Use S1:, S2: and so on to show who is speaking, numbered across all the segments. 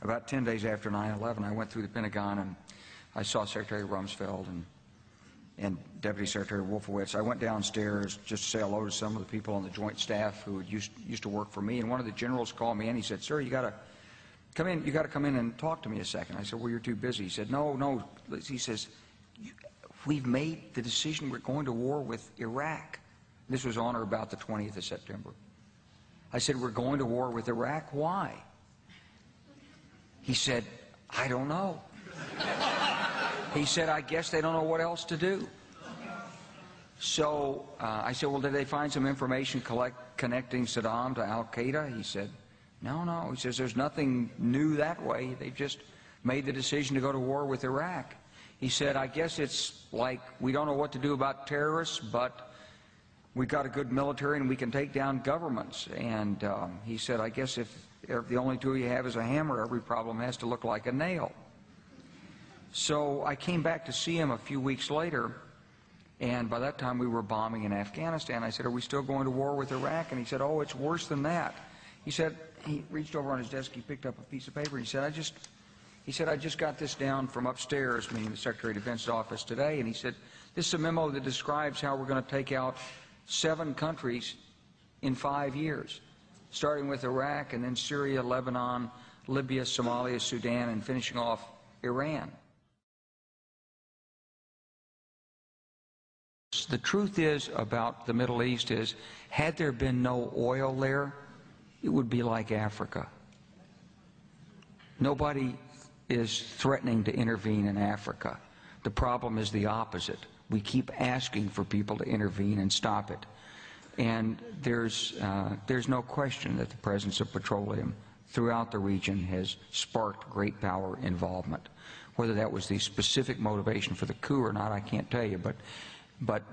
S1: about 10 days after 9/11, I went through the Pentagon and I saw Secretary Rumsfeld and Deputy Secretary Wolfowitz. I went downstairs just to say hello to some of the people on the Joint Staff who used to work for me, and one of the generals called me and he said, "Sir, you got to come in. You got to come in and talk to me a second." I said, "Well, you're too busy." He said, "No." He says, "We've made the decision. We're going to war with Iraq." This was on or about the 20th of September. I said, "We're going to war with Iraq. Why?" He said, "I don't know." He said, "I guess they don't know what else to do." So I said, "Well, did they find some information connecting Saddam to Al-Qaeda?" He said, No. He says, "There's nothing new that way. They just made the decision to go to war with Iraq." He said, "I guess it's like we don't know what to do about terrorists, but we've got a good military and we can take down governments." And he said, "I guess if the only tool you have is a hammer, every problem has to look like a nail." So I came back to see him a few weeks later, and by that time we were bombing in Afghanistan. I said, "Are we still going to war with Iraq?" And he said, "Oh, it's worse than that." He said, he reached over on his desk, he picked up a piece of paper, and he said, I just got this down from upstairs, meaning the Secretary of Defense's office today, and he said, "This is a memo that describes how we're going to take out 7 countries in 5 years, starting with Iraq and then Syria, Lebanon, Libya, Somalia, Sudan, and finishing off Iran." The truth is about the Middle East is, had there been no oil there, it would be like Africa. Nobody is threatening to intervene in Africa. The problem is the opposite. We keep asking for people to intervene and stop it. And there's no question that the presence of petroleum throughout the region has sparked great power involvement. Whether that was the specific motivation for the coup or not, I can't tell you, but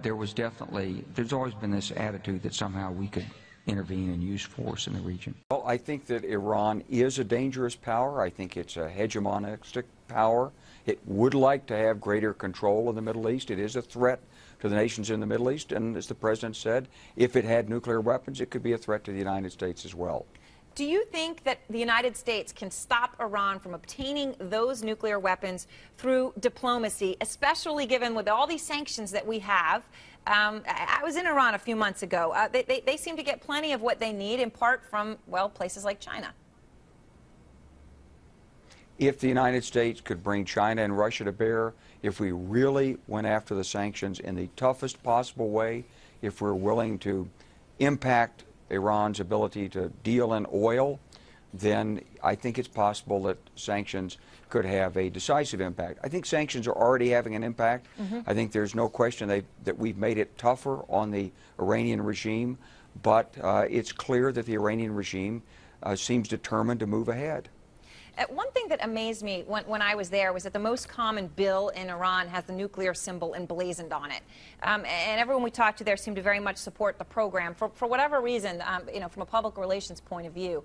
S1: there's always been this attitude that somehow we could intervene and use force in the region. Well, I think that Iran is a dangerous power. I think it's a hegemonistic power. It would like to have greater control in the Middle East. It is a threat to the nations in the Middle East, and as the President said, if it had nuclear weapons, it could be a threat to the United States as well.
S2: Do you think that the United States can stop Iran from obtaining those nuclear weapons through diplomacy, especially given with all these sanctions that we have? I was in Iran a few months ago. They seem to get plenty of what they need, in part from, well, places like China.
S1: If the United States could bring China and Russia to bear, if we really went after the sanctions in the toughest possible way, if we're willing to impact Iran's ability to deal in oil, then I think it's possible that sanctions could have a decisive impact. I think sanctions are already having an impact. I think there's no question that we've made it tougher on the Iranian regime, but it's clear that the Iranian regime seems determined to move ahead.
S2: One thing that amazed me when I was there was that the most common bill in Iran has the nuclear symbol emblazoned on it. And everyone we talked to there seemed to very much support the program for whatever reason, from a public relations point of view.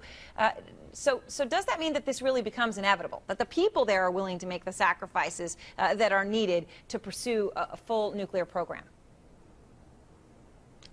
S2: So does that mean that this really becomes inevitable, that the people there are willing to make the sacrifices that are needed to pursue a full nuclear program?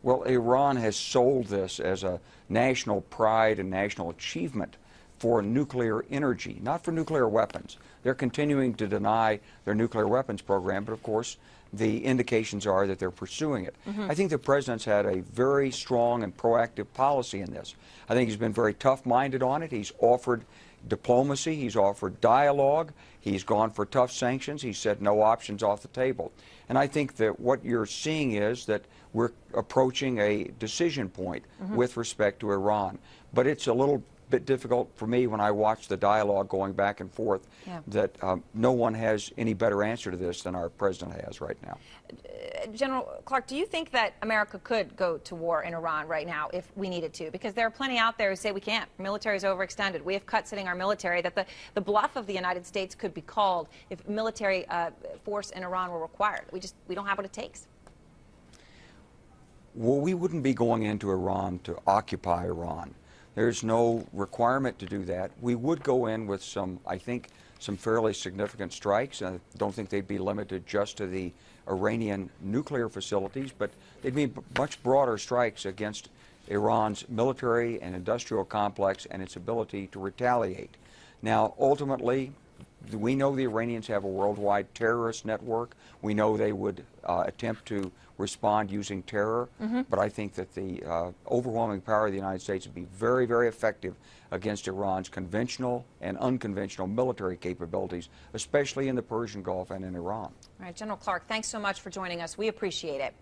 S1: Well, Iran has sold this as a national pride and national achievement for nuclear energy, not for nuclear weapons. They're continuing to deny their nuclear weapons program, but of course the indications are that they're pursuing it. I think the President's had a very strong and proactive policy in this. I think he's been very tough-minded on it. He's offered diplomacy, he's offered dialogue, he's gone for tough sanctions, he's said no options off the table. And I think that what you're seeing is that we're approaching a decision point with respect to Iran. But it's a little bit difficult for me when I watch the dialogue going back and forth that no one has any better answer to this than our President has right now.
S2: General Clark, do you think that America could go to war in Iran right now if we needed to? Because there are plenty out there who say we can't. Military is overextended. We have cuts hitting our military, that the bluff of the United States could be called if military force in Iran were required. We don't have what it takes.
S1: Well, we wouldn't be going into Iran to occupy Iran. There's no requirement to do that. We would go in with I think, some fairly significant strikes. I don't think they'd be limited just to the Iranian nuclear facilities, but they'd be much broader strikes against Iran's military and industrial complex and its ability to retaliate. Now, ultimately, we know the Iranians have a worldwide terrorist network. We know they would attempt to respond using terror, but I think that the overwhelming power of the United States would be very, very effective against Iran's conventional and unconventional military capabilities, especially in the Persian Gulf and in Iran.
S2: All right, General Clark, thanks so much for joining us. We appreciate it.